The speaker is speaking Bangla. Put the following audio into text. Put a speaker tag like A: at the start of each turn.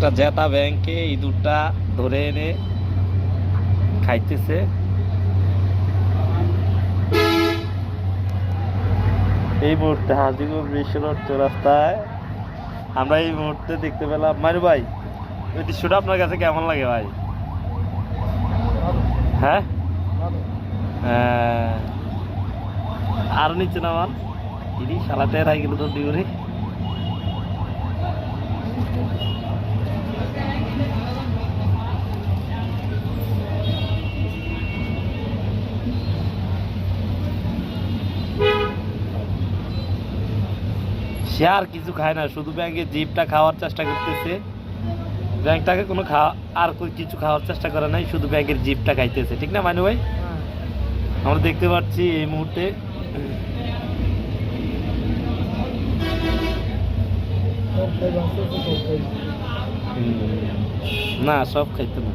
A: একটা জেতা ব্যাংকে ইঁদুরটা ধরে এনে খাইতেছে। এই মুহূর্তে হাজিগঞ্জ বিশ্ব রোড চৌরাস্তায় আমরা এই মুহূর্তে দেখতে পেলাম। মানু ভাই, ওই দৃশ্যটা আপনার কাছে কেমন লাগে ভাই? হ্যাঁ, আরো নিচে নামান ইদি শালাতে রাই গেল তো দিগুরি। সে আর কিছু খায় না, শুধু ব্যাংকে জিপটা খাওয়ার চেষ্টা করতেছে। ব্যাংকটাকে কোনো আর কিছু খাওয়ার চেষ্টা করে নাই, শুধু ব্যাংকের জিপটা খাইতেছে। ঠিক না মানু ভাই? আমরা দেখতে পাচ্ছি এই মুহূর্তে না, সব খাইতে না।